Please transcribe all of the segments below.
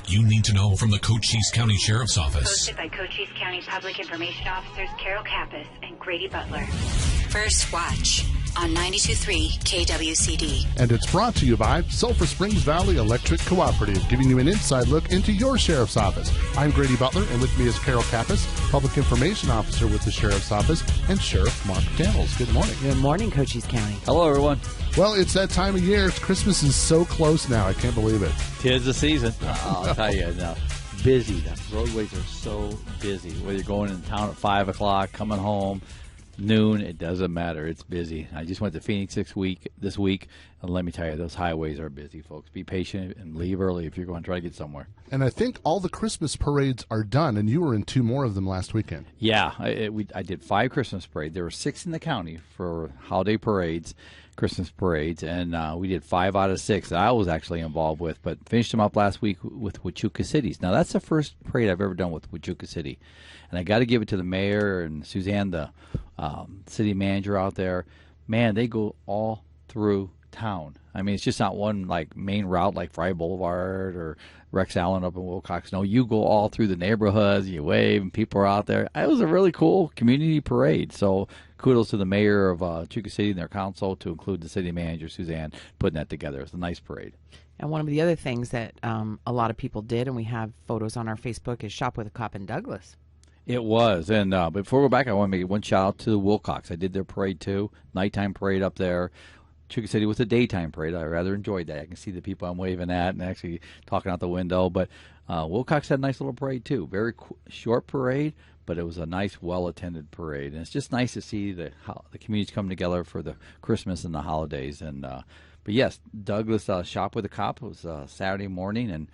you need to know from the Cochise County Sheriff's Office. Hosted by Cochise County Public Information Officers Carol Kappas and Grady Butler. First Watch on 92.3 KWCD. And it's brought to you by Sulphur Springs Valley Electric Cooperative, giving you an inside look into your Sheriff's Office. I'm Grady Butler, and with me is Carol Kappas, Public Information Officer with the Sheriff's Office, and Sheriff Mark Daniels. Good morning. Good morning, Cochise County. Hello, everyone. Well, it's that time of year. Christmas is so close now. I can't believe it. 'Tis the season. I'll tell you now. Busy. The roadways are so busy. Whether you're going in town at 5 o'clock, coming home, noon, it doesn't matter. It's busy. I just went to Phoenix this week, and let me tell you, those highways are busy, folks. Be patient and leave early if you're going to try to get somewhere. And I think all the Christmas parades are done, and you were in 2 more of them last weekend. Yeah, I did 5 Christmas parades. There were 6 in the county for holiday parades, Christmas parades, and we did 5 out of 6 that I was actually involved with, but finished them up last week with Huachuca Cities. Now, that's the first parade I've ever done with Huachuca City, and I got to give it to the mayor and Suzanne, the city manager out there. Man, they go all through town. I mean, it's just not one like main route like Fry Boulevard or Rex Allen up in Wilcox. No, you go all through the neighborhoods, you wave, and people are out there. It was a really cool community parade. So kudos to the mayor of Huachuca City and their council to include the city manager, Suzanne, putting that together. It was a nice parade. And one of the other things that a lot of people did, and we have photos on our Facebook, is Shop with a Cop in Douglas. It was. And before we go back, I want to make one shout out to Wilcox. I did their parade too, nighttime parade up there. Huachuca City was a daytime parade. I rather enjoyed that. I can see the people I'm waving at and actually talking out the window. But Wilcox had a nice little parade too. Very short parade, but it was a nice, well-attended parade. And it's just nice to see the communities come together for the Christmas and the holidays. And but yes, Douglas Shop with a Cop was Saturday morning, and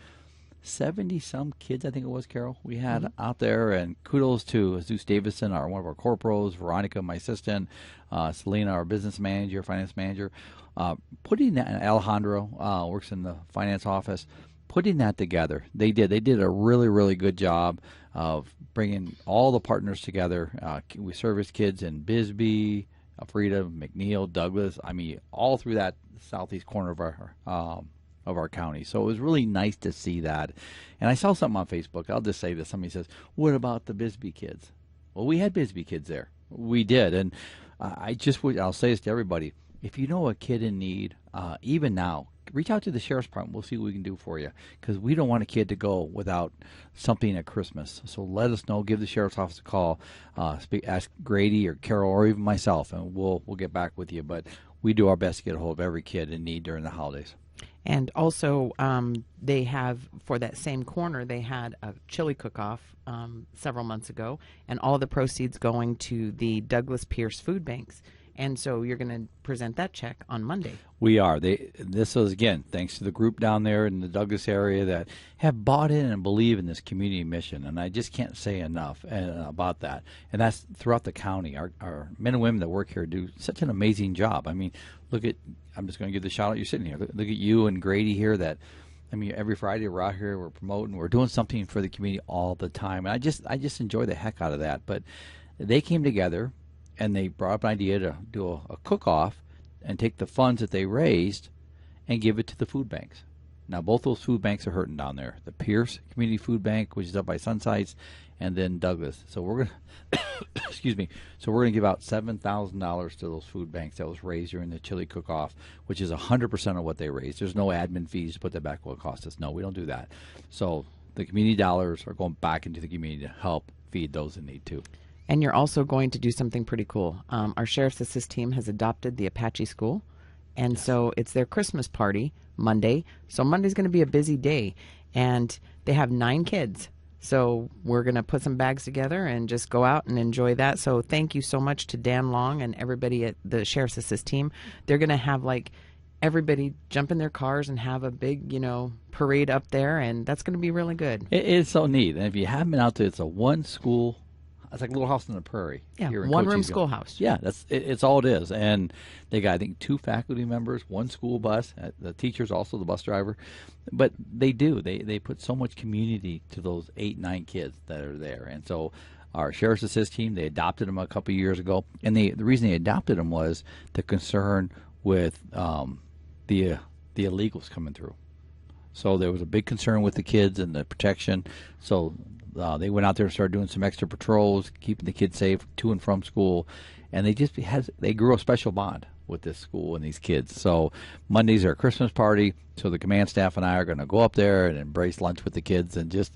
70-some kids, I think it was, Carol, we had out there. And kudos to Zeus Davison, one of our corporals, Veronica, my assistant, Selena, our business manager, finance manager, putting that, and Alejandro works in the finance office, putting that together. They did a really, really good job of bringing all the partners together. We service kids in Bisbee, Elfrida, McNeil, Douglas, I mean, all through that southeast corner of our county. So it was really nice to see that. And I saw something on Facebook. I'll just say this. Somebody says, what about the Bisbee kids? Well, we had Bisbee kids there. We did. And I'll say this to everybody. If you know a kid in need, even now, reach out to the Sheriff's Department. We'll see what we can do for you, because we don't want a kid to go without something at Christmas. So let us know. Give the Sheriff's Office a call. Ask Grady or Carol or even myself, and we'll get back with you. But we do our best to get a hold of every kid in need during the holidays. And also, they have, for that same corner, they had a chili cook-off several months ago, and all the proceeds going to the Douglas Pierce Food Banks. And so you're going to present that check on Monday. We are. This is, again, thanks to the group down there in the Douglas area that have bought in and believe in this community mission. And I just can't say enough about that. And that's throughout the county. Our men and women that work here do such an amazing job. I mean, I'm just going to give the shout out. You're sitting here. Look at you and Grady here. Every Friday we're out here, we're promoting, we're doing something for the community all the time. And I just enjoy the heck out of that. But they came together, and they brought up an idea to do a cook-off and take the funds that they raised and give it to the food banks. Now, both those food banks are hurting down there. The Pierce Community Food Bank, which is up by Sunsites, and then Douglas. So we're going to So we're going to give out $7,000 to those food banks that was raised during the chili cook-off, which is 100% of what they raised. There's no admin fees to put that back what it cost us. No, we don't do that. So the community dollars are going back into the community to help feed those in need too. And you're also going to do something pretty cool. Our Sheriff's Assist team has adopted the Apache School, and so it's their Christmas party Monday. So Monday's going to be a busy day, and they have 9 kids. So we're going to put some bags together and just go out and enjoy that. So thank you so much to Dan Long and everybody at the Sheriff's Assist team. They're going to have everybody jump in their cars and have a big, parade up there, and that's going to be really good. It's so neat. And if you haven't been out there, it's a one-school. It's like a little house on the prairie. Yeah, one-room schoolhouse. Yeah, it's all it is. And they got, I think, 2 faculty members, 1 school bus. The teacher's also the bus driver. But they do. They put so much community to those 8, 9 kids that are there. And so our Sheriff's Assist team, they adopted them a couple of years ago. And the reason they adopted them was the concern with the illegals coming through. So there was a big concern with the kids and the protection. So they went out there and started doing some extra patrols, keeping the kids safe to and from school. And they grew a special bond with this school and these kids. So Monday's our Christmas party. So the command staff and I are going to go up there and embrace lunch with the kids and just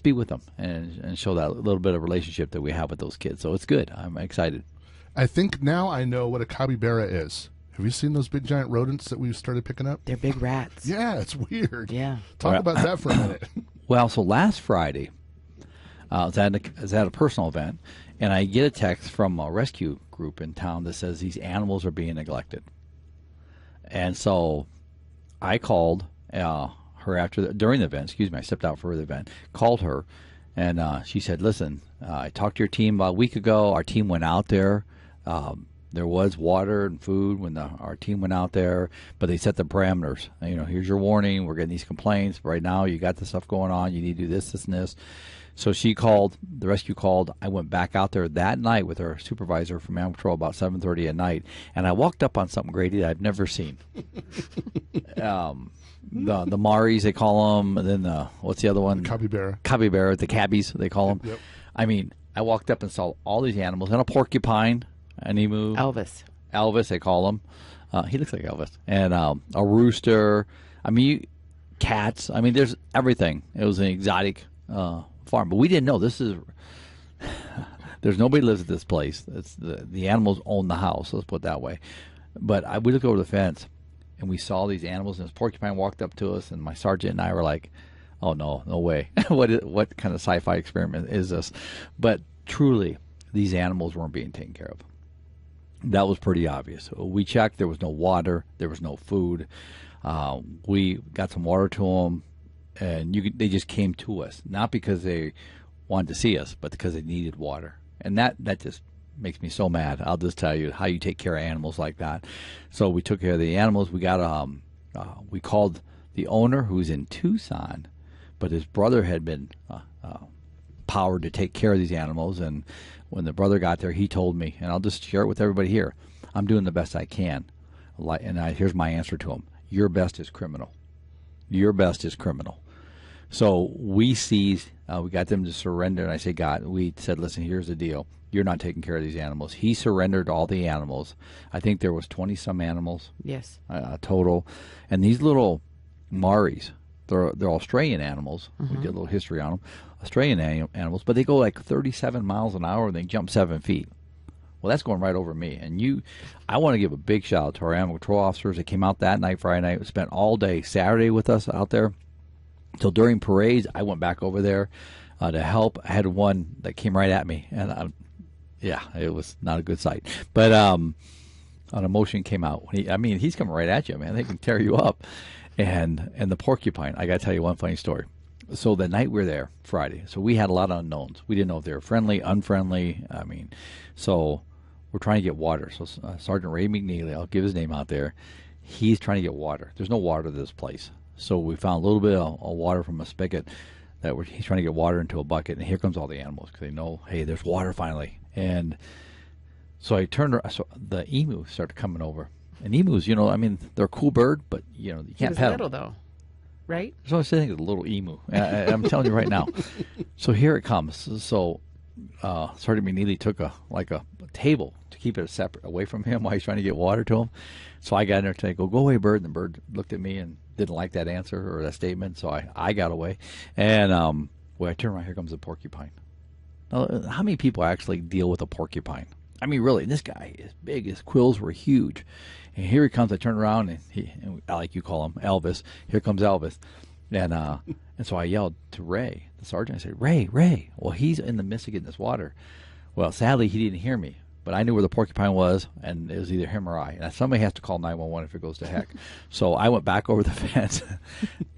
be with them and show that little bit of relationship that we have with those kids. So it's good. I'm excited. I think now I know what a capybara is. Have you seen those big giant rodents that we've started picking up? They're big rats. Yeah, it's weird. Yeah. Talk about that for a minute. Well, so last Friday, I was at a personal event, and I get a text from a rescue group in town that says these animals are being neglected. And so I called her during the event. I stepped out for the event, called her, and she said, listen, I talked to your team about a week ago. Our team went out there. There was water and food when our team went out there, but they set the parameters. Here's your warning. We're getting these complaints. Right now, you got this stuff going on. You need to do this, this, and this. So she called. The rescue called. I went back out there that night with our supervisor from Animal Patrol about 7:30 at night, and I walked up on something, Grady, that I've never seen. The Maris, they call them, and then what's the other one? Capybara. Capybara, the cabbies, they call them. Yep. I mean, I walked up and saw all these animals, and a porcupine, an emu. Elvis, they call him. He looks like Elvis. And a rooster. I mean, cats. I mean, there's everything. It was an exotic farm. But we didn't know. There's nobody lives at this place. It's the animals own the house. Let's put it that way. But we looked over the fence, and we saw these animals, and this porcupine walked up to us, and my sergeant and I were like, oh, no way. What kind of sci-fi experiment is this? But truly, these animals weren't being taken care of. That was pretty obvious. We checked. There was no water. There was no food. We got some water to them, and they just came to us, not because they wanted to see us, but because they needed water. And that just makes me so mad. I'll just tell you how you take care of animals like that. So we took care of the animals. We got we called the owner, who's in Tucson, but his brother had been powered to take care of these animals. And when the brother got there, he told me, and I'll just share it with everybody here, I'm doing the best I can. And here's my answer to him. Your best is criminal. Your best is criminal. So we seized, we got them to surrender, and I say, God, we said, listen, here's the deal. You're not taking care of these animals. He surrendered all the animals. I think there was 20-some animals. Yes. Total. And these little Maris, they're Australian animals. We did a little history on them. Australian animals, but they go like 37 miles an hour and they jump 7 feet. Well, that's going right over me. And I want to give a big shout out to our animal control officers that came out that night, Friday night, spent all day Saturday with us out there. So during parades, I went back over there to help. I had one that came right at me, and it was not a good sight. But an emotion came out. He's coming right at you, man. They can tear you up. And the porcupine, I got to tell you one funny story. So the night we were there, Friday, so we had a lot of unknowns. We didn't know if they were friendly, unfriendly. So we're trying to get water. So Sergeant Ray McNeely, I'll give his name out there, he's trying to get water. There's no water to this place. So we found a little bit of water from a spigot he's trying to get water into a bucket, and here comes all the animals because they know, hey, there's water finally. And so I turned around, so the emu started coming over. And emus, they're a cool bird, but, you can't pet them. Little, though, right? So I was saying it's a little emu. I'm telling you right now. So here it comes. So Sergeant McNeely took a table to keep it separate away from him while he's trying to get water to him. So I got in there to go away, bird. And the bird looked at me and didn't like that answer or that statement. So I got away. And when I turn around, here comes a porcupine. Now, how many people actually deal with a porcupine? Really, this guy is big. His quills were huge. And here he comes. I turn around, and like you call him, Elvis. Here comes Elvis. And so I yelled to Ray, the sergeant. I said, Ray. Well, he's in the midst of getting this water. Well, sadly, he didn't hear me. But I knew where the porcupine was, and it was either him or I. And somebody has to call 911 if it goes to heck. So I went back over the fence,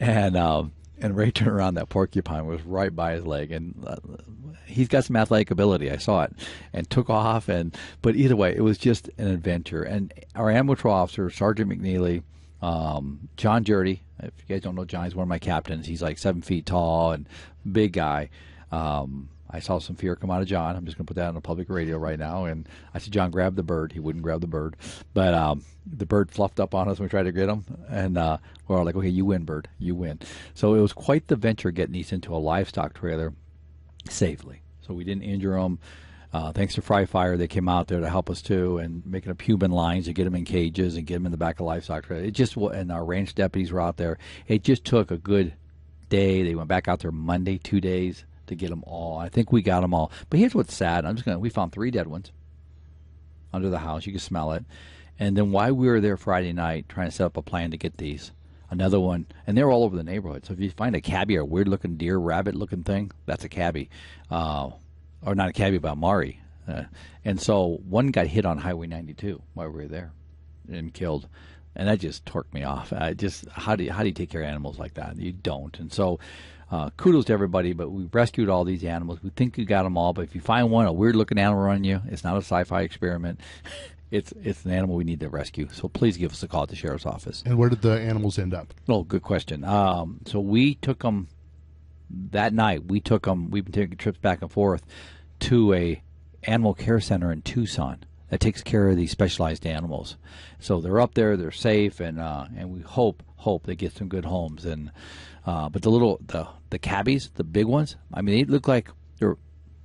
and Ray turned around. That porcupine was right by his leg, and he's got some athletic ability. I saw it, and took off. But either way, it was just an adventure. And our animal control officer, Sergeant McNeely, John Jurdy. If you guys don't know John, he's one of my captains. He's like 7 feet tall and big guy. I saw some fear come out of John. I'm just going to put that on the public radio right now. And I said, John, grab the bird. He wouldn't grab the bird. But the bird fluffed up on us when we tried to get him. And we're all like, okay, you win, bird. You win. So it was quite the venture getting these into a livestock trailer safely. So we didn't injure them. Thanks to Fry Fire, they came out there to help us too, and making up human lines to get them in cages and get them in the back of livestock trailer. It just, and our ranch deputies were out there. It just took a good day. They went back out there Monday, 2 days to get them all. I think we got them all. But here's what's sad. We found 3 dead ones under the house. You can smell it. And then while we were there Friday night trying to set up a plan to get these, another one, and they're all over the neighborhood. So if you find a cabbie or a weird-looking deer, rabbit-looking thing, that's a cabbie. Or not a cabbie, but a Mari. And so one got hit on Highway 92 while we were there and killed. And that just torqued me off. How do you take care of animals like that? You don't. And so kudos to everybody, but we rescued all these animals. We think we got them all, but if you find one, a weird-looking animal on you, it's not a sci-fi experiment. It's an animal we need to rescue. So please give us a call at the sheriff's office. And where did the animals end up? Oh, good question. So we took them that night. We've been taking trips back and forth to a animal care center in Tucson that takes care of these specialized animals. So they're up there, they're safe, and we hope they get some good homes. And but the cabbies, the big ones, I mean, they look like they're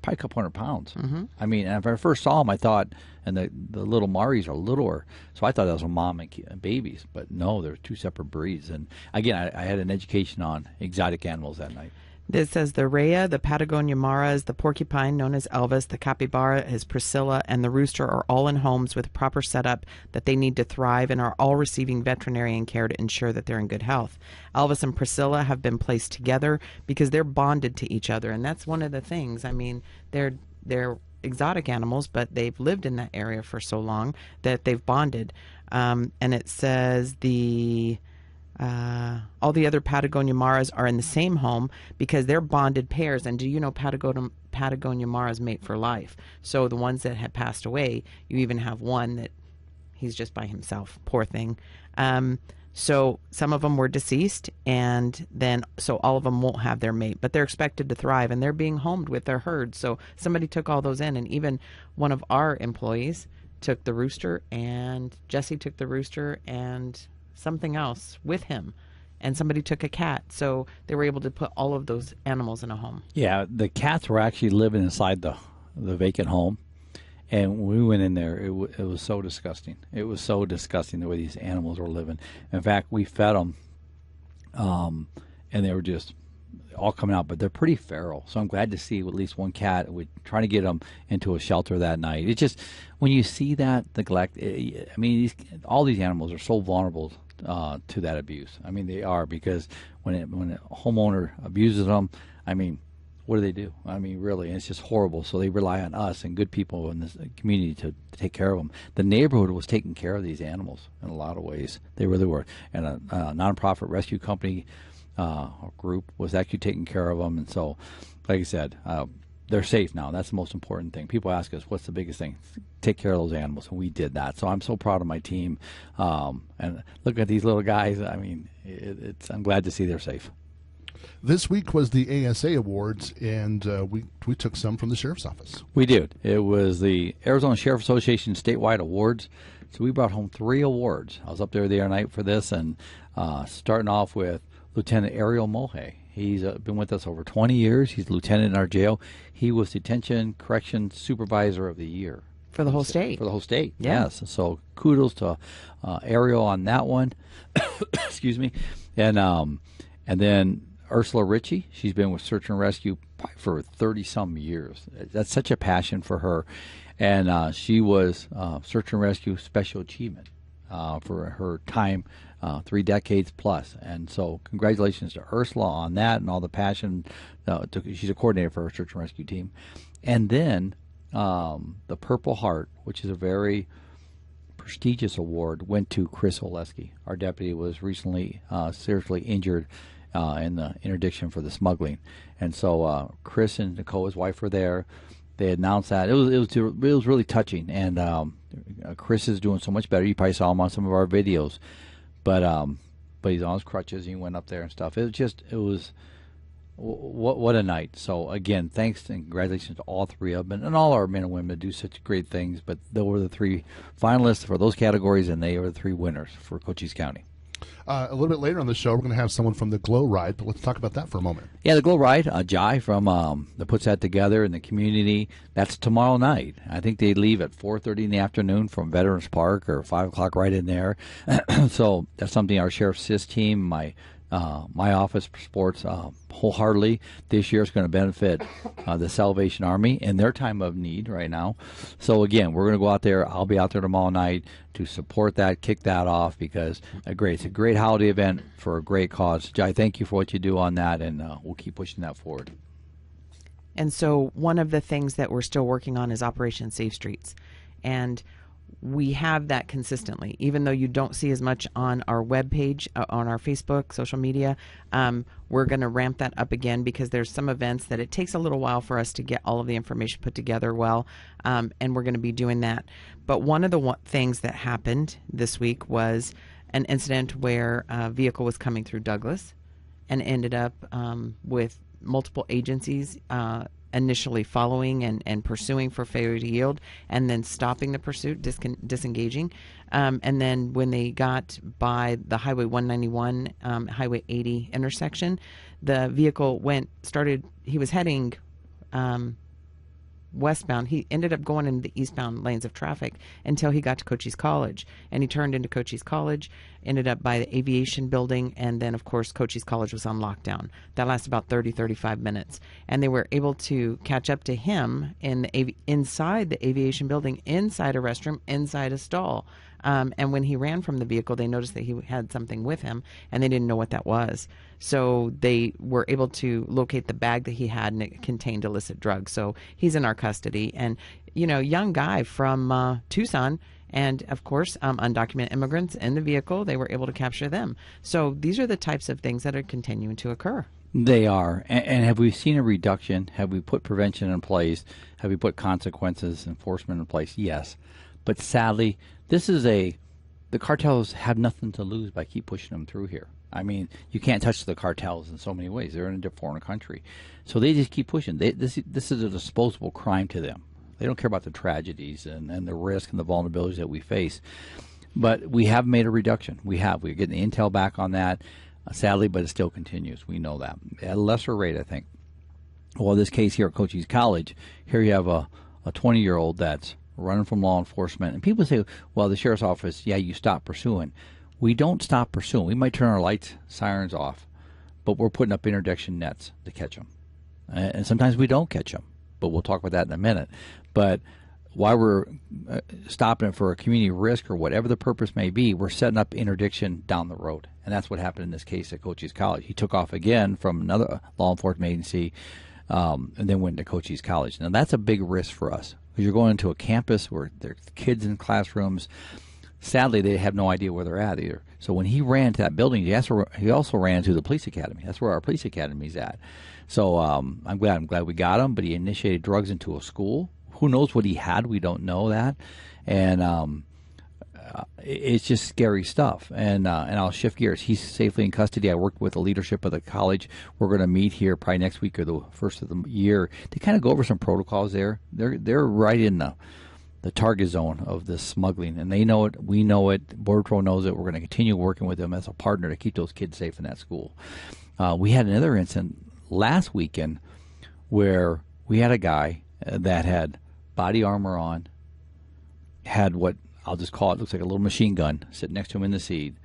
probably a couple hundred pounds. Mm-hmm. I mean, and if I first saw them, I thought, and the little Maris are littler, so I thought that was a mom and babies. But no, they're 2 separate breeds. And again, I had an education on exotic animals that night. This says the rhea, the Patagonia Mara is the porcupine known as Elvis, the capybara is Priscilla, and the rooster are all in homes with proper setup that they need to thrive and are all receiving veterinarian care to ensure that they're in good health. Elvis and Priscilla have been placed together because they're bonded to each other, and that's one of the things. I mean, they're exotic animals, but they've lived in that area for so long that they've bonded. And it says all the other Patagonia Maras are in the same home because they're bonded pairs. And do you know Patagonia Maras mate for life? So the ones that have passed away, you even have one that he's just by himself. Poor thing. So some of them were deceased, and then so all of them won't have their mate, but they're expected to thrive, and they're being homed with their herd. So somebody took all those in, and even one of our employees took the rooster, and Jesse took the rooster and something else with him, and somebody took a cat, so they were able to put all of those animals in a home. Yeah, the cats were actually living inside the vacant home, and when we went in there, it was so disgusting. It was so disgusting the way these animals were living. In fact, we fed them, and they were just all coming out, but they're pretty feral. So I'm glad to see at least one cat. We're trying to get them into a shelter that night. It's just when you see that neglect. I mean, all these animals are so vulnerable to that abuse. I mean, they are, because when a homeowner abuses them, I mean, what do they do? I mean, really, and it's just horrible. So they rely on us and good people in this community to take care of them. The neighborhood was taking care of these animals in a lot of ways. They really were. And a nonprofit rescue company group was actually taking care of them. And so, like I said, they're safe now. That's the most important thing. People ask us, what's the biggest thing? Take care of those animals, and we did that. So I'm so proud of my team. And look at these little guys. I mean, I'm glad to see they're safe. This week was the ASA Awards, and we took some from the Sheriff's Office. We did. It was the Arizona Sheriff Association statewide awards. So we brought home 3 awards. I was up there the other night for this, and starting off with Lieutenant Ariel Mohe. He's been with us over 20 years. He's lieutenant in our jail. He was Detention Corrections Supervisor of the Year. For the whole state. For the whole state, yeah. Yes. So kudos to Ariel on that one. Excuse me. And then Ursula Ritchie. She's been with Search and Rescue probably for 30-some years. That's such a passion for her. And she was Search and Rescue Special Achievement for her time, 3 decades plus. And so congratulations to Ursula on that and all the passion. She's a coordinator for her Search and Rescue team. And then the Purple Heart, which is a very prestigious award, went to Chris Oleski. Our deputy was recently seriously injured in the interdiction for the smuggling. And so Chris and Nicole, his wife, were there. They announced that. It was really touching. And Chris is doing so much better. You probably saw him on some of our videos. But he's on his crutches. He went up there and stuff. It was what a night. So, again, thanks and congratulations to all three of them and all our men and women that do such great things. But they were the three finalists for those categories, and they were the three winners for Cochise County. A little bit later on the show, we're going to have someone from the Glow Ride, but let's talk about that for a moment. Yeah, the Glow Ride, Jai from that puts that together in the community. That's tomorrow night. I think they leave at 4:30 in the afternoon from Veterans Park, or 5 o'clock right in there. So that's something our Sheriff's Sys team, my office supports wholeheartedly. This year is going to benefit the Salvation Army in their time of need right now. So, again, we're going to go out there. I'll be out there tomorrow night to support that, kick that off, because it's a great holiday event for a great cause. Jai, thank you for what you do on that, and we'll keep pushing that forward. And so one of the things that we're still working on is Operation Safe Streets. And we have that consistently, even though you don't see as much on our webpage, on our Facebook, social media. We're going to ramp that up again, because there's some events that it takes a little while for us to get all of the information put together well, and we're going to be doing that. But one of the things that happened this week was an incident where a vehicle was coming through Douglas and ended up with multiple agencies initially following and pursuing for failure to yield, and then stopping the pursuit, disengaging. And then when they got by the Highway 191, Highway 80 intersection, the vehicle he was heading westbound. He ended up going in the eastbound lanes of traffic until he got to Cochise College, and he turned into Cochise College, ended up by the Aviation Building, and then of course Cochise College was on lockdown. That lasted about 35 minutes, and they were able to catch up to him inside the Aviation Building, inside a restroom, inside a stall. And when he ran from the vehicle, they noticed that he had something with him, and they didn't know what that was. So they were able to locate the bag that he had, and it contained illicit drugs. So he's in our custody. And, young guy from Tucson, and, of course, undocumented immigrants in the vehicle. They were able to capture them. So these are the types of things that are continuing to occur. They are. And have we seen a reduction? Have we put prevention in place? Have we put consequences, enforcement in place? Yes. But sadly, the cartels have nothing to lose by keep pushing them through here. I mean, you can't touch the cartels in so many ways. They're in a foreign country. So they just keep pushing. This is a disposable crime to them. They don't care about the tragedies and the risk and the vulnerabilities that we face. But we have made a reduction. We're getting the intel back on that, sadly, but it still continues. We know that. At a lesser rate, I think. Well, this case here at Cochise College, here you have a 20-year-old that's running from law enforcement. And people say, well, the sheriff's office, you stop pursuing. We don't stop pursuing. We might turn our lights, sirens off, but we're putting up interdiction nets to catch them. And sometimes we don't catch them, but we'll talk about that in a minute. But while we're stopping it for a community risk or whatever the purpose may be, we're setting up interdiction down the road. And that's what happened in this case at Cochise College. He took off again from another law enforcement agency and then went to Cochise College. Now, that's a big risk for us, because you're going into a campus where there's kids in classrooms. Sadly, they have no idea where they're at either. So when he ran to that building, he also ran to the police academy. That's where our police academy is at. So I'm glad we got him. But he initiated drugs into a school. Who knows what he had? We don't know that. And it's just scary stuff. And I'll shift gears. He's safely in custody. I worked with the leadership of the college. We're going to meet here probably next week or the first of the year to kind of go over some protocols there. They're right in the target zone of this smuggling, and they know it. We know it. Border Patrol knows it. We're going to continue working with them as a partner to keep those kids safe in that school. We had another incident last weekend where we had a guy that had body armor on, had what I'll just call it, looks like a little machine gun sitting next to him in the seat.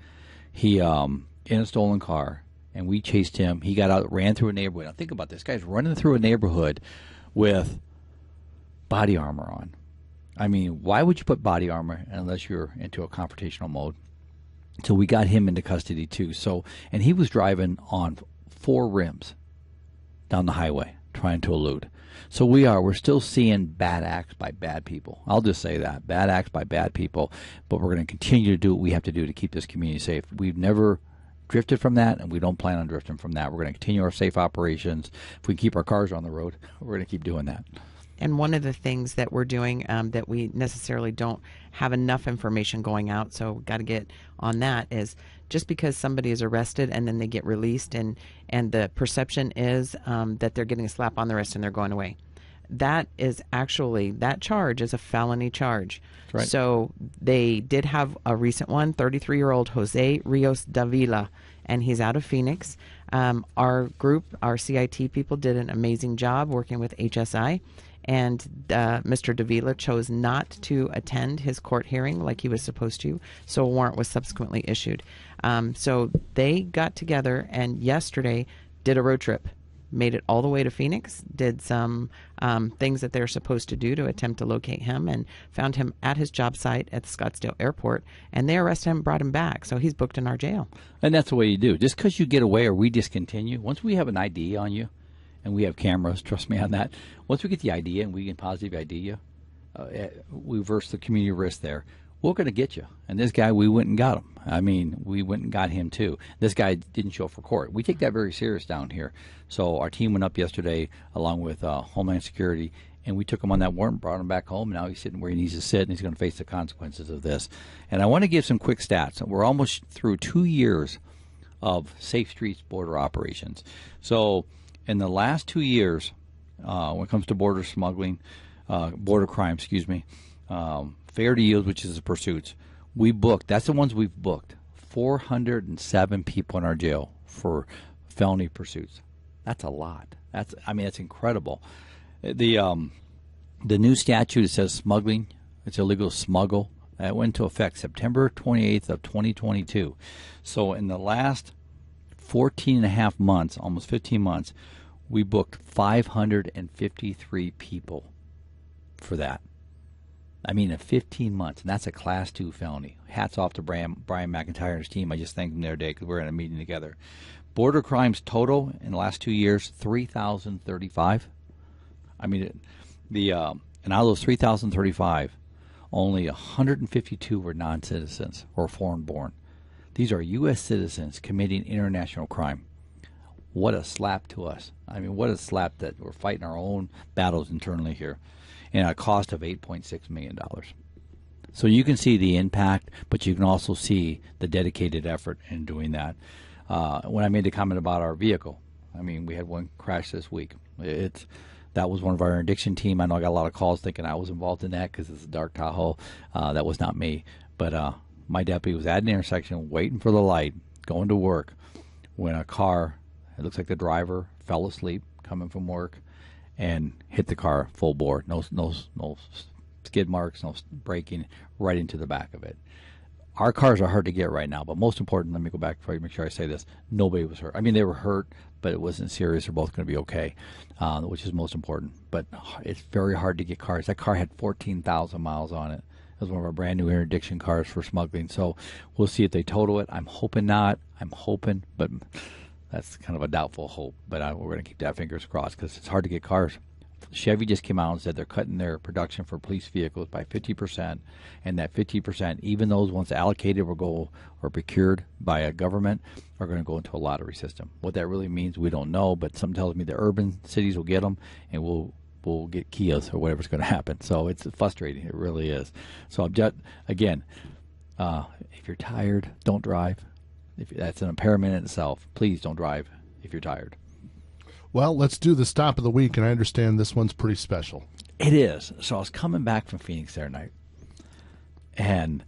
He in a stolen car, and we chased him. He got out, ran through a neighborhood. Now think about this. Guy's running through a neighborhood with body armor on. I mean, why would you put body armor unless you're into a confrontational mode? So we got him into custody too. So, and he was driving on 4 rims down the highway trying to elude. So we're still seeing bad acts by bad people. I'll just say that, bad acts by bad people. But we're going to continue to do what we have to do to keep this community safe. We've never drifted from that, and we don't plan on drifting from that. We're going to continue our safe operations. If we keep our cars on the road, we're going to keep doing that. And one of the things that we're doing that we necessarily don't have enough information going out, so we've got to get on that, is just because somebody is arrested and then they get released and the perception is that they're getting a slap on the wrist and they're going away. That is actually, that charge is a felony charge. Right. So they did have a recent one, 33-year-old Jose Rios Davila, and he's out of Phoenix. Our group, our CIT people, did an amazing job working with HSI, and Mr. Davila chose not to attend his court hearing like he was supposed to, so a warrant was subsequently issued. So they got together and yesterday did a road trip, made it all the way to Phoenix, did some things that they're supposed to do to attempt to locate him, and found him at his job site at the Scottsdale Airport, and they arrested him and brought him back. So he's booked in our jail. And that's the way you do. Just because you get away or we discontinue, once we have an ID on you, and we have cameras, trust me on that, once we get the ID and we can positive ID you, we reverse the community risk there. We're going to get you. And this guy, we went and got him. I mean, we went and got him too. This guy didn't show up for court. We take that very serious down here. So our team went up yesterday along with Homeland Security, and we took him on that warrant, brought him back home. Now he's sitting where he needs to sit, and he's going to face the consequences of this. And I want to give some quick stats. We're almost through 2 years of Safe Streets border operations. So in the last 2 years, when it comes to border smuggling, border crime, fair to yield, which is the pursuits, we booked, that's the ones we've booked, 407 people in our jail for felony pursuits. That's a lot. That's incredible. The new statute, it says smuggling, it's illegal to smuggle. That went into effect September 28th of 2022. So in the last 14 and a half months, almost 15 months, we booked 553 people for that. I mean, in 15 months, and that's a Class 2 felony. Hats off to Brian McIntyre and his team. I just thanked him the other day because we were in a meeting together. Border crimes total in the last 2 years, 3,035. I mean, and out of those 3,035, only 152 were non-citizens or foreign-born. These are U.S. citizens committing international crime. What a slap to us. I mean, what a slap that we're fighting our own battles internally here. And a cost of $8.6 million. So you can see the impact, but you can also see the dedicated effort in doing that. When I made the comment about our vehicle, I mean, we had one crash this week. That was one of our interdiction team. I know I got a lot of calls thinking I was involved in that because it's a dark Tahoe. That was not me. But my deputy was at an intersection waiting for the light, going to work, when a car, it looks like the driver fell asleep coming from work, and hit the car full bore. No skid marks, no braking, right into the back of it. Our cars are hard to get right now, but most important, let me go back before I make sure I say this, nobody was hurt. I mean, they were hurt, but it wasn't serious. They're both going to be okay, which is most important. But it's very hard to get cars. That car had 14,000 miles on it. It was one of our brand new interdiction cars for smuggling. So we'll see if they total it. I'm hoping not. I'm hoping, but that's kind of a doubtful hope, but we're going to keep that fingers crossed because it's hard to get cars. Chevy just came out and said they're cutting their production for police vehicles by 50%, and that 50%, even those ones allocated or procured by a government, are going to go into a lottery system. What that really means, we don't know, but something tells me the urban cities will get them, and we'll get Kias or whatever's going to happen. So it's frustrating. It really is. So I'm just, again, if you're tired, don't drive. If that's an impairment in itself, please don't drive if you're tired. Well, let's do the stop of the week, and I understand this one's pretty special. It is. So I was coming back from Phoenix the other night, and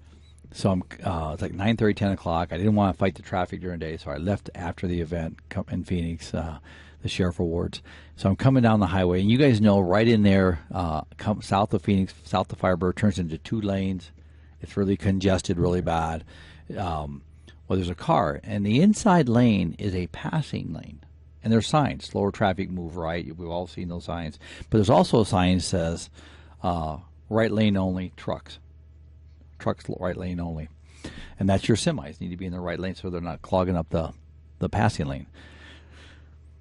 so it's like 9:30, 10 o'clock. I didn't want to fight the traffic during the day, so I left after the event in Phoenix, the Sheriff Awards. So I'm coming down the highway, and you guys know right in there, south of Phoenix, south of Firebird, turns into 2 lanes. It's really congested, really bad. Well, there's a car, and the inside lane is a passing lane. And there's signs, slower traffic, move right. We've all seen those signs. But there's also a sign that says, right lane only, trucks. Trucks, right lane only. And that's your semis. Need to be in the right lane so they're not clogging up the passing lane.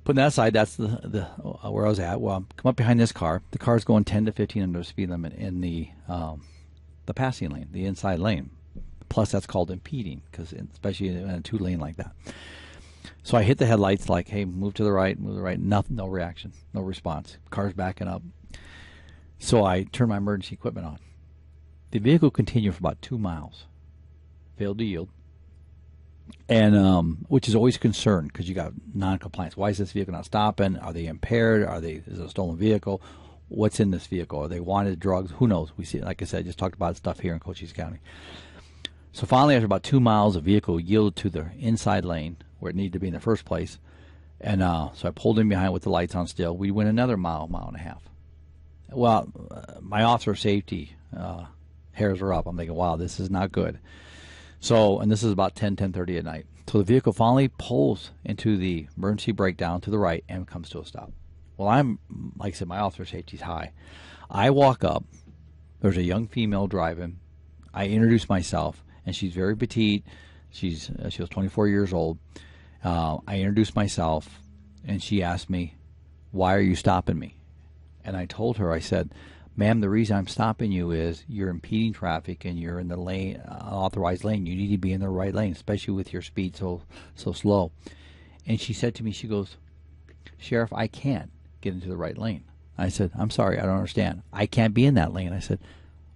Putting that aside, that's the where I was at. Well, come up behind this car. The car's going 10 to 15 under the speed limit in the passing lane, the inside lane. Plus, that's called impeding, because especially in a 2-lane like that. So I hit the headlights like, hey, move to the right, move to the right. Nothing, no reaction, no response. Car's backing up. So I turned my emergency equipment on. The vehicle continued for about 2 miles, failed to yield, and which is always a concern because you got non-compliance. Why is this vehicle not stopping? Are they impaired? Is it a stolen vehicle? What's in this vehicle? Are they wanted drugs? Who knows? We see, like I said, I just talked about stuff here in Cochise County. So finally, after about 2 miles, the vehicle yielded to the inside lane where it needed to be in the first place. And so I pulled in behind with the lights on still. We went another mile and a half. Well, my officer of safety hairs are up. I'm thinking, wow, this is not good. So, and this is about 10:30 at night. So the vehicle finally pulls into the emergency breakdown to the right and comes to a stop. Well, I'm, like I said, my officer of safety is high. I walk up. There's a young female driving. I introduce myself, and she's very petite. She was 24 years old. I introduced myself, and she asked me, "Why are you stopping me?" And I told her, I said, "Ma'am, the reason I'm stopping you is you're impeding traffic and you're in the lane, unauthorized lane. You need to be in the right lane, especially with your speed so slow." And she said to me, she goes, "Sheriff, I can't get into the right lane." I said, "I'm sorry, I don't understand. I can't be in that lane." I said,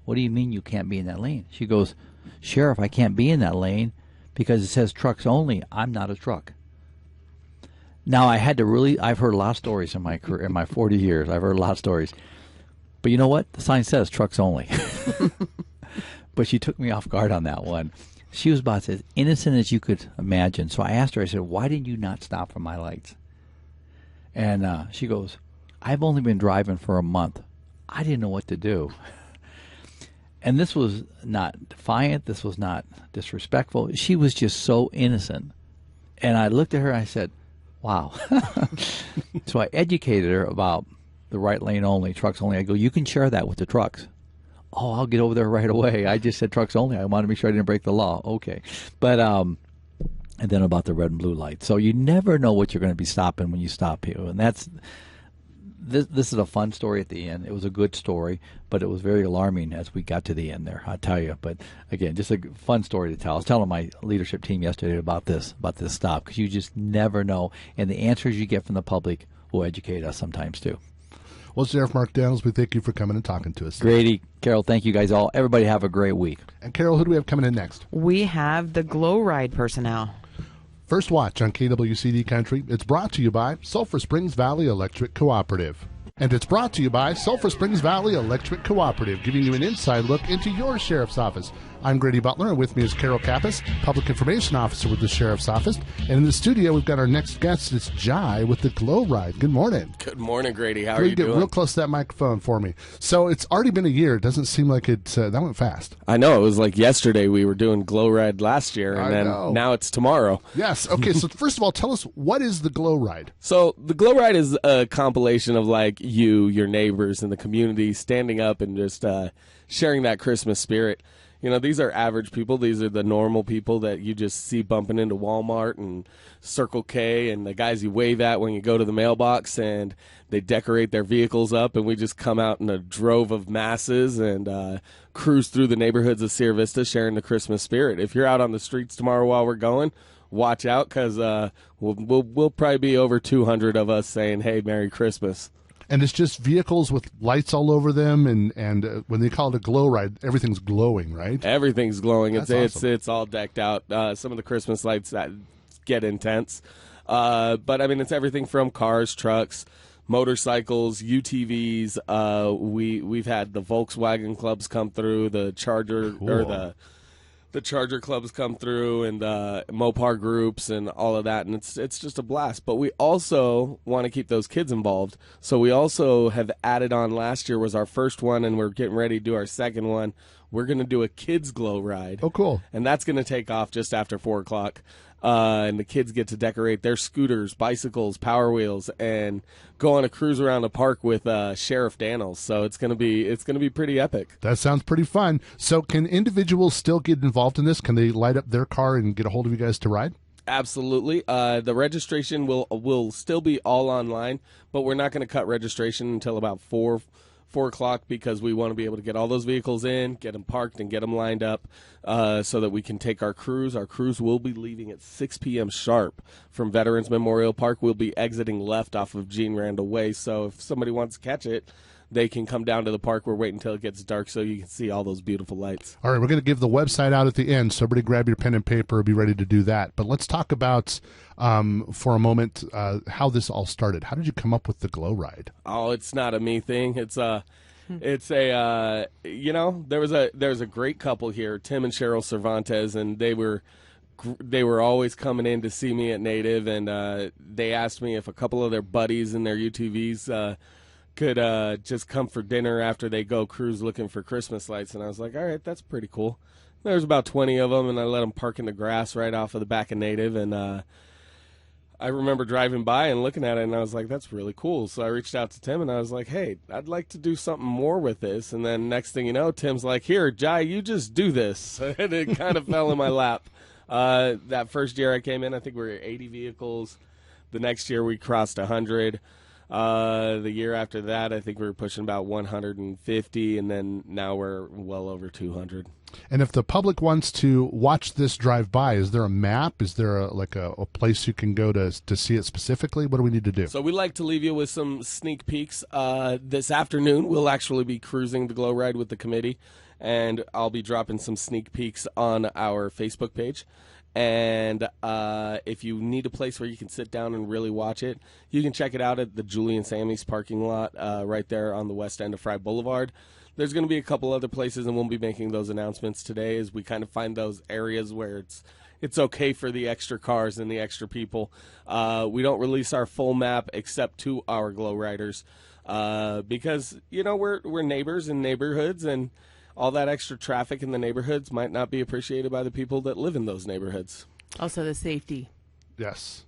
"What do you mean you can't be in that lane?" She goes, "Sheriff, I can't be in that lane because it says trucks only. I'm not a truck." Now, I've heard a lot of stories in my career, in my 40 years. I've heard a lot of stories. But you know what? The sign says trucks only. But she took me off guard on that one. She was about as innocent as you could imagine. So I asked her, I said, "Why did you not stop for my lights?" And she goes, "I've only been driving for a month. I didn't know what to do." And this was not defiant. This was not disrespectful. She was just so innocent. And I looked at her and I said, wow. So I educated her about the right lane only, trucks only. I go, "You can share that with the trucks." "Oh, I'll get over there right away. I just said trucks only. I wanted to make sure I didn't break the law." Okay. But, and then about the red and blue lights. So you never know what you're going to be stopping when you stop here. And this is a fun story at the end. It was a good story, but it was very alarming as we got to the end there, I'll tell you. But again, just a fun story to tell. I was telling my leadership team yesterday about this stop, because you just never know. And the answers you get from the public will educate us sometimes too. Well, Sheriff Mark Daniels, we thank you for coming and talking to us. Grady, Carol, thank you guys all. Everybody have a great week. And Carol, who do we have coming in next? We have the Glow Ride personnel. First Watch on KWCD Country. It's brought to you by Sulphur Springs Valley Electric Cooperative. And it's brought to you by Sulphur Springs Valley Electric Cooperative, giving you an inside look into your sheriff's office. I'm Grady Butler, and with me is Carol Kappas, Public Information Officer with the Sheriff's Office. And in the studio, we've got our next guest. It's Jai with the Glow Ride. Good morning. Good morning, Grady. How are you doing? Get real close to that microphone for me. So it's already been a year. It doesn't seem like it. That went fast. I know. It was like yesterday we were doing Glow Ride last year, and then now it's tomorrow. Yes. Okay, so first of all, tell us, what is the Glow Ride? So the Glow Ride is a compilation of like you, your neighbors, and the community standing up and just sharing that Christmas spirit. You know, these are average people. These are the normal people that you just see bumping into Walmart and Circle K, and the guys you wave at when you go to the mailbox, and they decorate their vehicles up, and we just come out in a drove of masses and cruise through the neighborhoods of Sierra Vista sharing the Christmas spirit. If you're out on the streets tomorrow while we're going, watch out, because we'll probably be over 200 of us saying, "Hey, Merry Christmas." And it's just vehicles with lights all over them, and when they call it a glow ride, everything's glowing, right? Everything's glowing. That's awesome. It's all decked out. Some of the Christmas lights that get intense, but I mean, it's everything from cars, trucks, motorcycles, UTVs. We've had the Volkswagen clubs come through, the Charger or the Charger clubs come through, and the Mopar groups and all of that, and it's just a blast. But we also want to keep those kids involved, so we also have added on. Last year was our first one, and we're getting ready to do our second one. We're going to do a kids glow ride. Oh, cool. And that's going to take off just after 4 o'clock. And the kids get to decorate their scooters, bicycles, Power Wheels, and go on a cruise around the park with Sheriff Daniels. So it's gonna be pretty epic. That sounds pretty fun. So can individuals still get involved in this? Can they light up their car and get a hold of you guys to ride? Absolutely. The registration will still be all online, but we're not going to cut registration until about 4 o'clock, because we want to be able to get all those vehicles in, get them parked, and get them lined up so that we can take our cruise. Our cruise will be leaving at 6 p.m. sharp from Veterans Memorial Park. We'll be exiting left off of Gene Randall Way, so if somebody wants to catch it, they can come down to the park. We're waiting until it gets dark so you can see all those beautiful lights. All right, we're going to give the website out at the end, so everybody grab your pen and paper, be ready to do that. But let's talk about, for a moment, how this all started. How did you come up with the Glow Ride? Oh, it's not a me thing. It's a you know, there was a great couple here, Tim and Cheryl Cervantes, and they were always coming in to see me at Native, and they asked me if a couple of their buddies in their UTVs could just come for dinner after they go cruise looking for Christmas lights. And I was like, all right, that's pretty cool. There's about 20 of them, and I let them park in the grass right off of the back of Native, and I remember driving by and looking at it, and I was like, that's really cool. So I reached out to Tim, and I was like, hey, I'd like to do something more with this. And then next thing you know, Tim's like, here, Jai, you just do this. And it kind of fell in my lap. That first year I came in, I think we were 80 vehicles. The next year we crossed 100. The year after that, I think we were pushing about 150, and then now we're well over 200. And if the public wants to watch this drive by, is there a map? Is there a place you can go to see it specifically? What do we need to do? So we like to leave you with some sneak peeks. This afternoon, we'll actually be cruising the Glow Ride with the committee, and I'll be dropping some sneak peeks on our Facebook page. And if you need a place where you can sit down and really watch it, you can check it out at the Julian Sammy's parking lot right there on the west end of Fry Boulevard. There's going to be a couple other places, and we'll be making those announcements today as we kind of find those areas where it's okay for the extra cars and the extra people. We don't release our full map except to our Glow Riders because, you know, we're neighbors in neighborhoods, and all that extra traffic in the neighborhoods might not be appreciated by the people that live in those neighborhoods. Also the safety. Yes.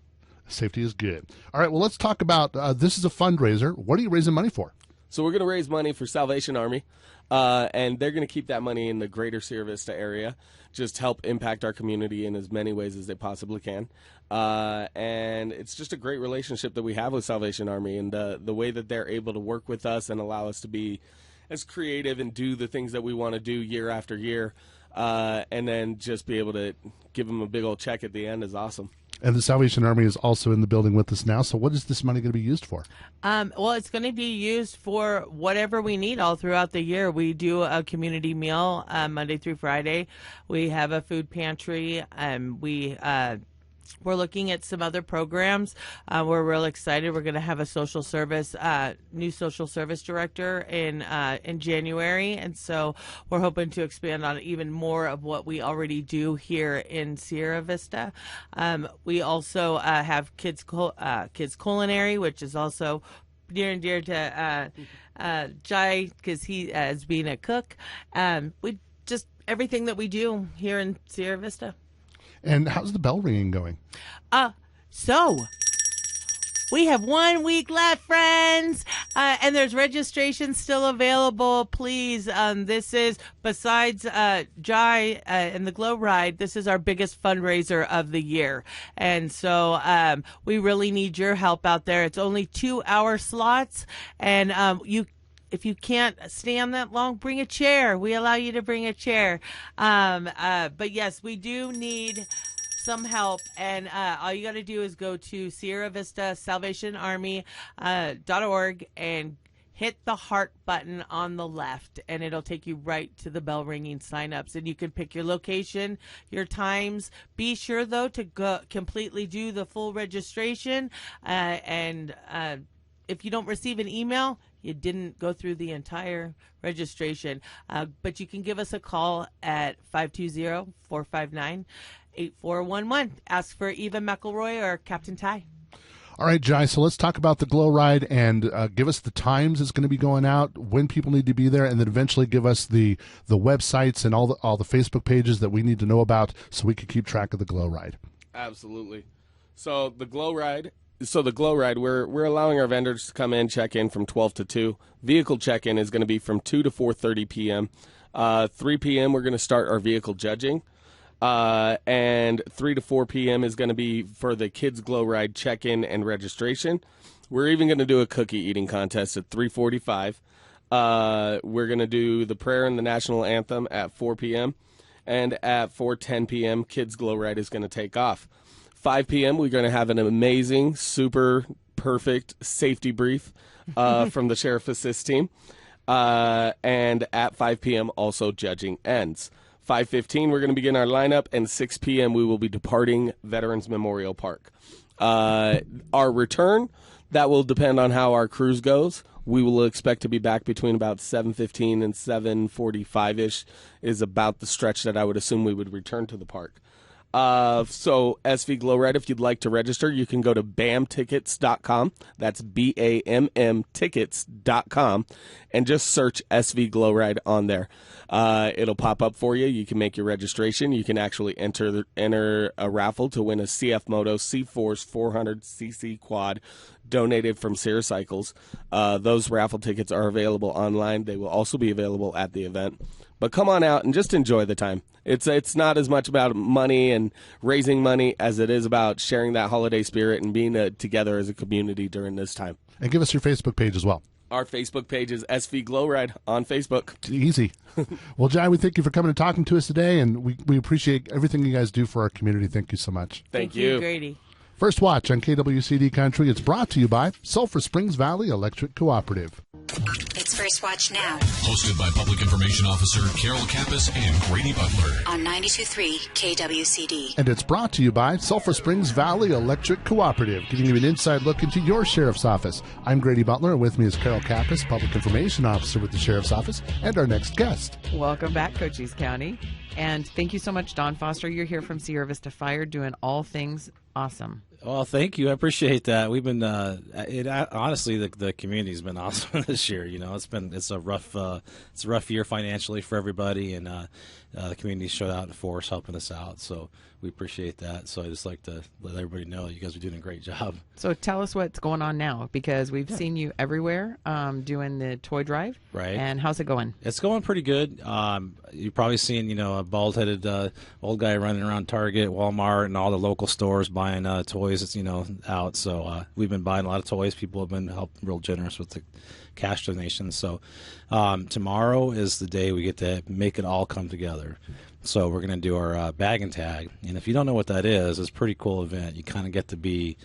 Safety is good. All right, well, let's talk about this is a fundraiser. What are you raising money for? So we're going to raise money for Salvation Army, and they're going to keep that money in the greater Sierra Vista area, just help impact our community in as many ways as they possibly can. And it's just a great relationship that we have with Salvation Army, and the way that they're able to work with us and allow us to be as creative and do the things that we want to do year after year, and then just be able to give them a big old check at the end is awesome. And the Salvation Army is also in the building with us now. So what is this money going to be used for? Well, it's going to be used for whatever we need all throughout the year. We do a community meal Monday through Friday. We have a food pantry. We're looking at some other programs. We're real excited. We're going to have a social service, new social service director in January, and so we're hoping to expand on even more of what we already do here in Sierra Vista. We also have kids culinary, which is also near and dear to Jai because he is being a cook. We just everything that we do here in Sierra Vista. And how's the bell ringing going? So we have 1 week left, friends, and there's registration still available. Please, this is, besides Jai and the Glow Ride, this is our biggest fundraiser of the year. And so we really need your help out there. It's only 2-hour slots, and if you can't stand that long, bring a chair. We allow you to bring a chair. But yes, we do need some help, and all you got to do is go to Sierra Vista Salvation Army.org and hit the heart button on the left, and it'll take you right to the bell ringing signups, and you can pick your location, your times. Be sure though to go completely do the full registration, and if you don't receive an email, you didn't go through the entire registration. But you can give us a call at 520-459-8411. Ask for Eva McElroy or Captain Ty. All right, Jai, so let's talk about the Glow Ride and give us the times it's going to be going out, when people need to be there, and then eventually give us the websites and all the Facebook pages that we need to know about so we can keep track of the Glow Ride. Absolutely. So the Glow Ride, we're allowing our vendors to come in, check in from 12 to 2. Vehicle check-in is going to be from 2 to 4:30 p.m. 3 p.m. we're going to start our vehicle judging. And 3 to 4 p.m. is going to be for the Kids Glow Ride check-in and registration. We're even going to do a cookie eating contest at 3:45. We're going to do the prayer and the national anthem at 4 p.m. And at 4:10 p.m., Kids Glow Ride is going to take off. 5 p.m., we're going to have an amazing, super perfect safety brief from the Sheriff Assist team. And at 5 p.m. also judging ends. 5:15 we're going to begin our lineup, and 6 p.m. we will be departing Veterans Memorial Park. Our return, that will depend on how our cruise goes. We will expect to be back between about 7:15 and 7:45-ish is about the stretch that I would assume we would return to the park. So SV Glow Ride, if you'd like to register, you can go to bamtickets.com. That's BAMM tickets.com, and just search SV Glow Ride on there. It'll pop up for you. You can make your registration. You can actually enter a raffle to win a CF Moto C-Force 400cc quad donated from Sears Cycles. Those raffle tickets are available online. They will also be available at the event. But come on out and just enjoy the time. It's not as much about money and raising money as it is about sharing that holiday spirit and being together as a community during this time. And give us your Facebook page as well. Our Facebook page is SV Glow Ride on Facebook. Easy. Well, John, we thank you for coming and talking to us today, and we appreciate everything you guys do for our community. Thank you so much. Thank you, Grady. First Watch on KWCD Country. It's brought to you by Sulphur Springs Valley Electric Cooperative. It's First Watch Now Hosted by Public Information Officer Carol Kappas and Grady Butler. on 92.3 KWCD. And it's brought to you by Sulphur Springs Valley Electric Cooperative, giving you an inside look into your sheriff's office. I'm Grady Butler, and with me is Carol Kappas, Public Information Officer with the Sheriff's Office, and our next guest. Welcome back, Cochise County. And thank you so much, Don Foster. You're here from Sierra Vista Fire doing all things awesome. Well, thank you. I appreciate that. We've been honestly the community's been awesome this year. You know, it's a rough year financially for everybody, and the community showed out in force helping us out. So we appreciate that. So I just like to let everybody know you guys are doing a great job. So tell us what's going on now, because we've seen you everywhere doing the toy drive. Right. And how's it going? It's going pretty good. You've probably seen, a bald-headed old guy running around Target, Walmart, and all the local stores buying toys, out. So we've been buying a lot of toys. People have been real generous with the cash donations. So tomorrow is the day we get to make it all come together. So we're going to do our bag and tag. And if you don't know what that is, it's a pretty cool event. You kind of get to be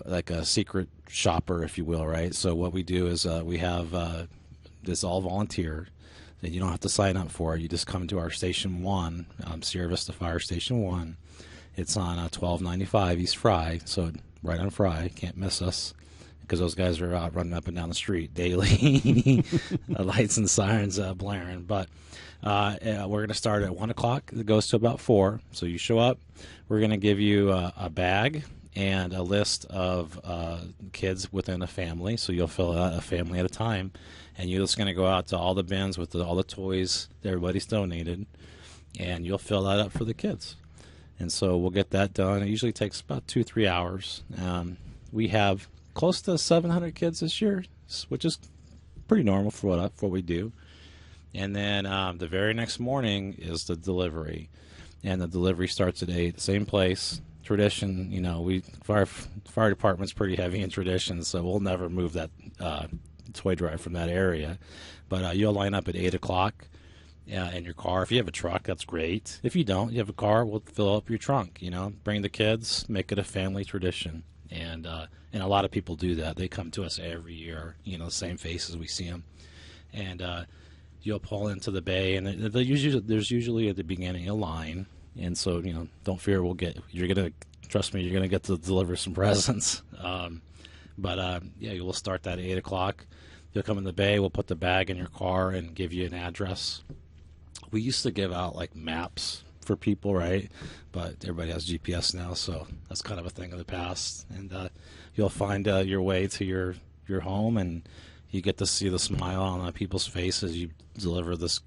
like a secret shopper, if you will, right? So what we do is we have this all volunteer that you don't have to sign up for. You just come to our Station 1, Sierra Vista Fire Station 1. It's on 1295 East Fry, so right on Fry. Can't miss us, because those guys are out running up and down the street daily. Lights and sirens blaring. But we're going to start at 1 o'clock. It goes to about 4. So you show up. We're going to give you a bag and a list of kids within a family. So you'll fill out a family at a time. And you're just going to go out to all the bins with all the toys that everybody's donated. And you'll fill that up for the kids. And so we'll get that done. It usually takes about 2-3 hours. We have close to 700 kids this year, which is pretty normal for what we do. And then the very next morning is the delivery. And the delivery starts at 8, same place. Tradition, fire department's pretty heavy in tradition, so we'll never move that toy drive from that area. But you'll line up at 8 o'clock in your car. If you have a truck, that's great. If you don't, you have a car, we'll fill up your trunk. Bring the kids, make it a family tradition. And a lot of people do that. They come to us every year, the same faces, we see them. And you'll pull into the bay, and there's usually at the beginning a line. And so, don't fear, trust me, you're going to get to deliver some presents. We'll start that at 8 o'clock. You'll come in the bay, we'll put the bag in your car and give you an address. We used to give out like maps for people, right? But everybody has GPS now, so that's kind of a thing of the past. And you'll find your way to your home, and you get to see the smile on people's faces as you deliver this,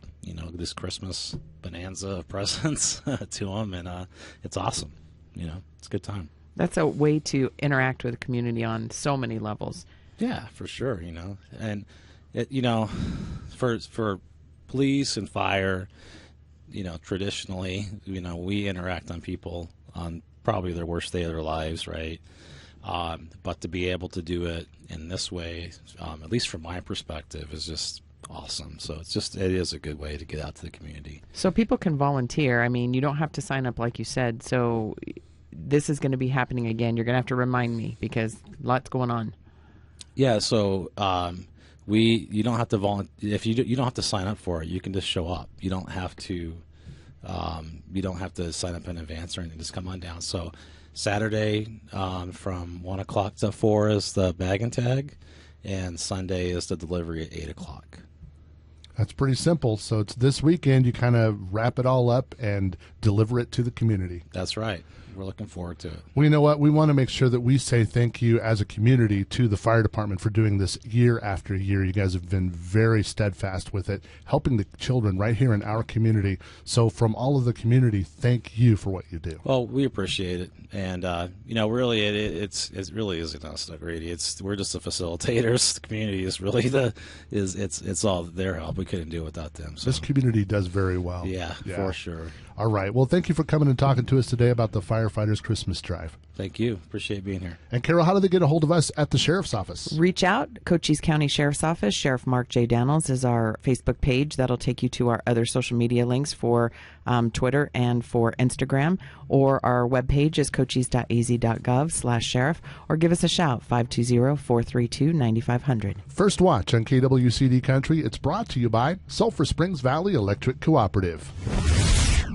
this Christmas bonanza of presents to them, and it's awesome. It's a good time. That's a way to interact with the community on so many levels. Yeah, for sure. And for police and fire, traditionally, we interact on people on probably their worst day of their lives, right? But to be able to do it in this way, at least from my perspective, is just awesome. So it is a good way to get out to the community. So people can volunteer. I mean, you don't have to sign up, like you said. So this is going to be happening again. You're going to have to remind me because lots going on. Yeah, so you don't have to if you don't have to sign up for it. You can just show up. You don't have to sign up in advance or anything. Just come on down. So Saturday from 1 o'clock to 4 is the bag and tag, and Sunday is the delivery at 8 o'clock. That's pretty simple. So it's this weekend. You kind of wrap it all up and deliver it to the community. That's right. We're looking forward to it. Well, you know what? We want to make sure that we say thank you as a community to the fire department for doing this year after year. You guys have been very steadfast with it, helping the children right here in our community. So from all of the community, thank you for what you do. Well, we appreciate it. And, really, it really isn't us, Grady. We're just the facilitators. The community is really it's all their help. We couldn't do it without them. So. This community does very well. Yeah, for sure. All right. Well, thank you for coming and talking to us today about the Firefighters Christmas Drive. Thank you. Appreciate being here. And Carol, how do they get a hold of us at the Sheriff's Office? Reach out. Cochise County Sheriff's Office. Sheriff Mark J. Daniels is our Facebook page. That'll take you to our other social media links for Twitter and for Instagram. Or our webpage is cochise.az.gov/sheriff. Or give us a shout, 520-432-9500. First Watch on KWCD Country. It's brought to you by Sulphur Springs Valley Electric Cooperative.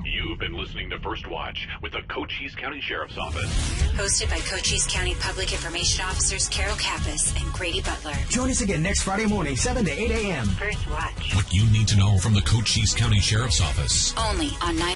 You've been listening to First Watch with the Cochise County Sheriff's Office. Hosted by Cochise County Public Information Officers Carol Kappas and Grady Butler. Join us again next Friday morning, 7 to 8 a.m. First Watch. What you need to know from the Cochise County Sheriff's Office. Only on 9.